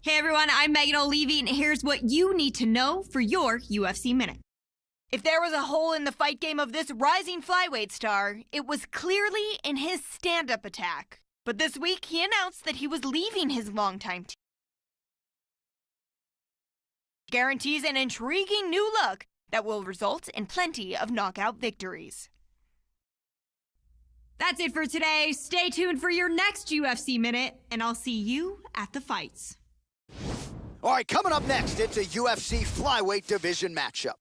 Hey everyone, I'm Megan O'Leary, and here's what you need to know for your UFC Minute. If there was a hole in the fight game of this rising flyweight star, it was clearly in his stand-up attack. But this week, he announced that he was leaving his longtime team. Guarantees an intriguing new look that will result in plenty of knockout victories. That's it for today. Stay tuned for your next UFC Minute, and I'll see you at the fights. All right, coming up next, it's a UFC flyweight division matchup.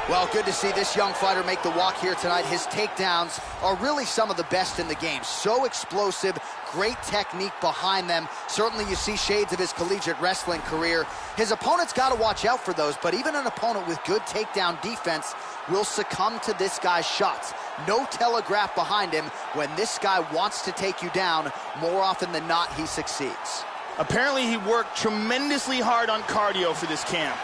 Well, good to see this young fighter make the walk here tonight. His takedowns are really some of the best in the game. So explosive, great technique behind them. Certainly you see shades of his collegiate wrestling career. His opponent's got to watch out for those, but even an opponent with good takedown defense will succumb to this guy's shots. No telegraph behind him. When this guy wants to take you down, more often than not, he succeeds. Apparently he worked tremendously hard on cardio for this camp.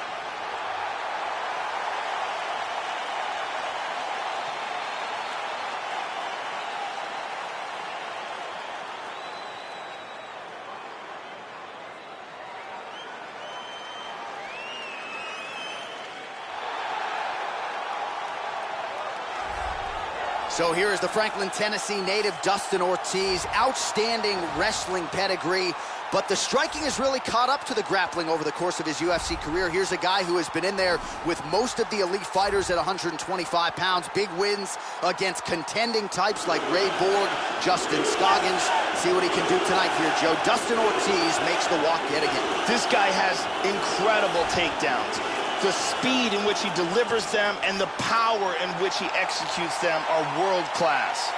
So here is the Franklin, Tennessee native Dustin Ortiz. Outstanding wrestling pedigree, but the striking has really caught up to the grappling over the course of his UFC career. Here's a guy who has been in there with most of the elite fighters at 125 pounds. Big wins against contending types like Ray Borg, Justin Scoggins. See what he can do tonight here, Joe. Dustin Ortiz makes the walk yet again. This guy has incredible takedowns. The speed in which he delivers them and the power in which he executes them are world class.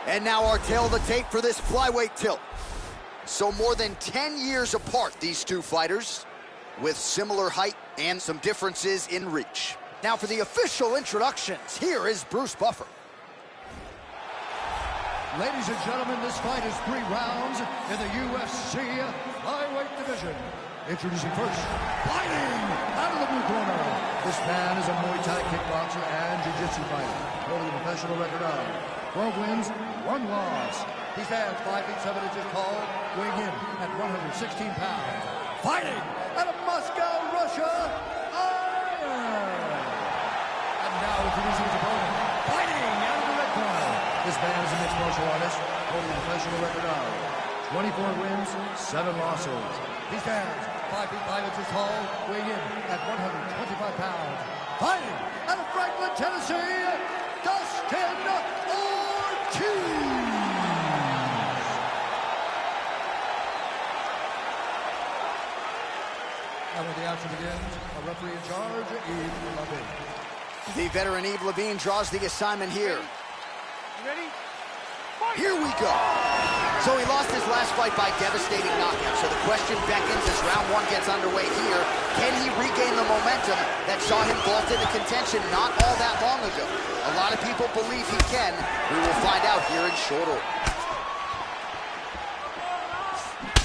And now our tail of the tape for this flyweight tilt. So more than 10 years apart, these two fighters, with similar height and some differences in reach. Now for the official introductions, here is Bruce Buffer. Ladies and gentlemen, this fight is 3 rounds in the UFC flyweight division. Introducing first, fighting out of the blue corner. This man is a Muay Thai kickboxer and jiu-jitsu fighter, holding a professional record of 12 wins, 1 loss. He stands 5 feet 7 inches tall, weighing in at 116 pounds. Fighting out of Moscow, Russia, Iron. And now introducing his opponent, fighting out of the red corner. This man is a mixed martial artist, holding a professional record of 24 wins, 7 losses. He stands 5 feet 5 inches tall, weighing in at 125 pounds. Fighting out of Franklin, Tennessee, Dustin Ortiz. And when the action begins, a referee in charge, Yves Levine. The veteran Yves Levine draws the assignment here. Ready? Here we go. So he lost his last fight by devastating knockout. So the question beckons as round 1 gets underway here. Can he regain the momentum that saw him vault into contention not all that long ago? A lot of people believe he can. We will find out here in short order.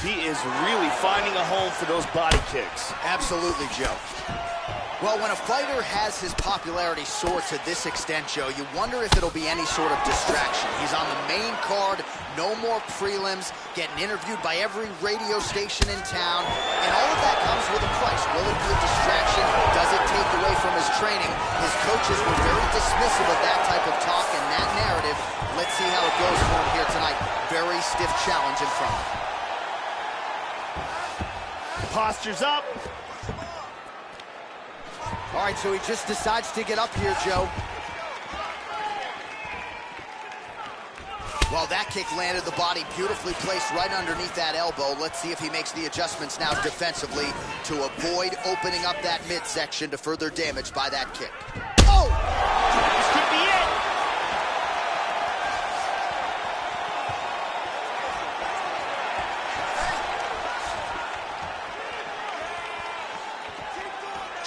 He is really finding a home for those body kicks. Absolutely, Joe. Well, when a fighter has his popularity soar to this extent, Joe, you wonder if it'll be any sort of distraction. He's on the main card, no more prelims, getting interviewed by every radio station in town, and all of that comes with a price. Will it be a distraction? Does it take away from his training? His coaches were very dismissive of that type of talk and that narrative. Let's see how it goes for him here tonight. Very stiff challenge in front of him. Posture's up. All right, so he just decides to get up here, Joe. Well, that kick landed the body beautifully placed right underneath that elbow. Let's see if he makes the adjustments now defensively to avoid opening up that midsection to further damage by that kick. Oh! This could be it.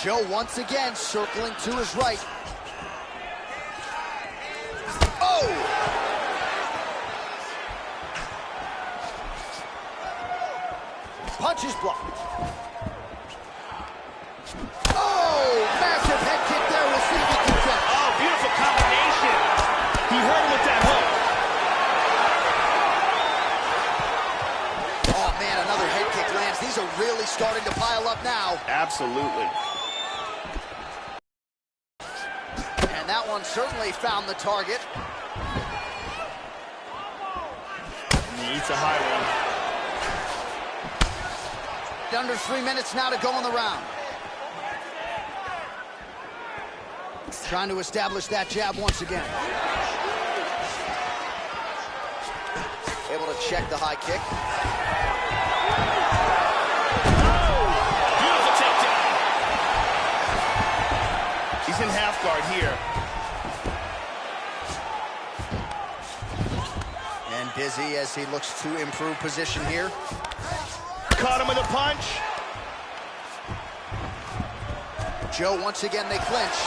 Joe once again circling to his right. Oh! Punch is blocked. Oh, massive head kick there. We'll see if he can finish. Oh, beautiful combination. He hurt him with that hook. Oh, man, another head kick lands. These are really starting to pile up now. Absolutely. And that one certainly found the target. He eats a high one. Under 3 minutes now to go in the round. Trying to establish that jab once again. Able to check the high kick. Oh, beautiful takedown. He's in half guard here. And Dizzy as he looks to improve position here. Caught him with a punch. Joe, once again, they clinch.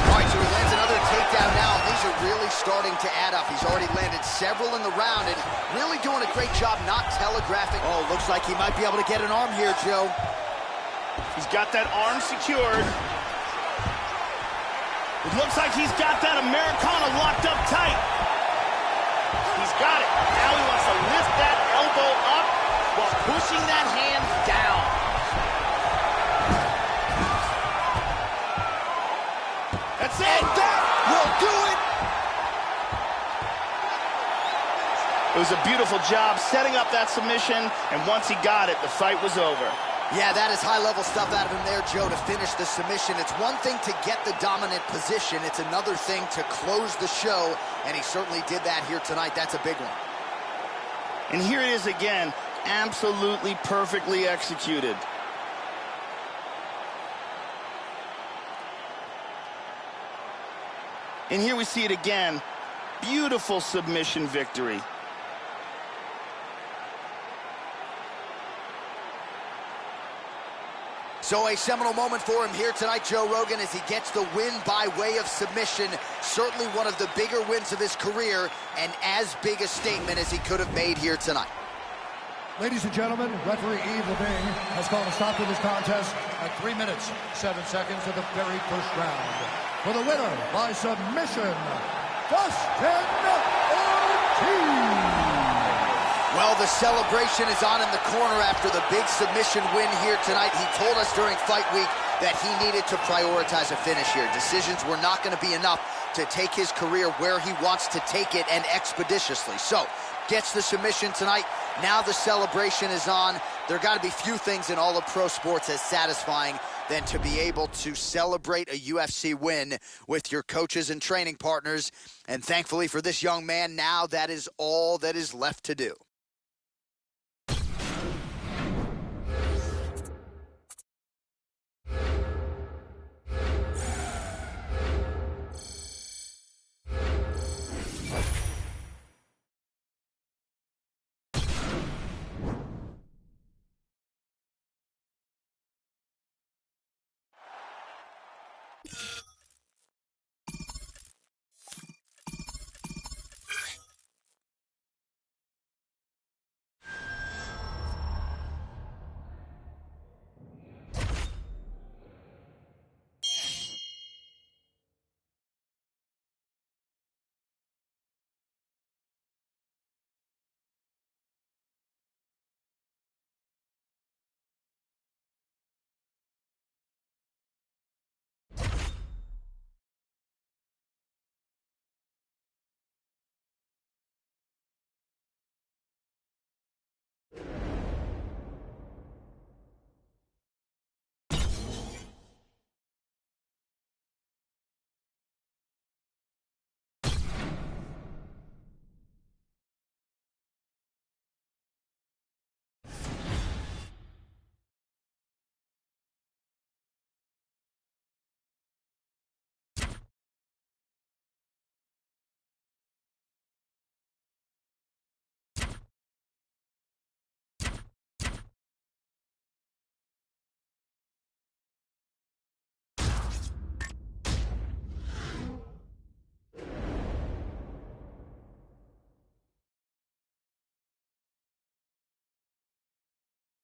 All right, so he lands another takedown now. These are really starting to add up. He's already landed several in the round and really doing a great job not telegraphing. Oh, looks like he might be able to get an arm here, Joe. He's got that arm secured. It looks like he's got that Americana locked up tight. He's got it. Now he wants to lift that elbow up while pushing that hand down. That's it. And that will do it. It was a beautiful job setting up that submission, and once he got it, the fight was over. Yeah, that is high-level stuff out of him there, Joe, to finish the submission. It's one thing to get the dominant position. It's another thing to close the show, and he certainly did that here tonight. That's a big one. And here it is again, absolutely perfectly executed. And here we see it again. Beautiful submission victory. So a seminal moment for him here tonight, Joe Rogan, as he gets the win by way of submission. Certainly one of the bigger wins of his career, and as big a statement as he could have made here tonight. Ladies and gentlemen, referee Yves Levine has called a stop to this contest at 3 minutes, 7 seconds of the very first round. For the winner by submission, Dustin Ortiz. Well, the celebration is on in the corner after the big submission win here tonight. He told us during fight week that he needed to prioritize a finish here. Decisions were not going to be enough to take his career where he wants to take it, and expeditiously. So, gets the submission tonight. Now the celebration is on. There got to be few things in all of pro sports as satisfying than to be able to celebrate a UFC win with your coaches and training partners. And thankfully for this young man, now that is all that is left to do.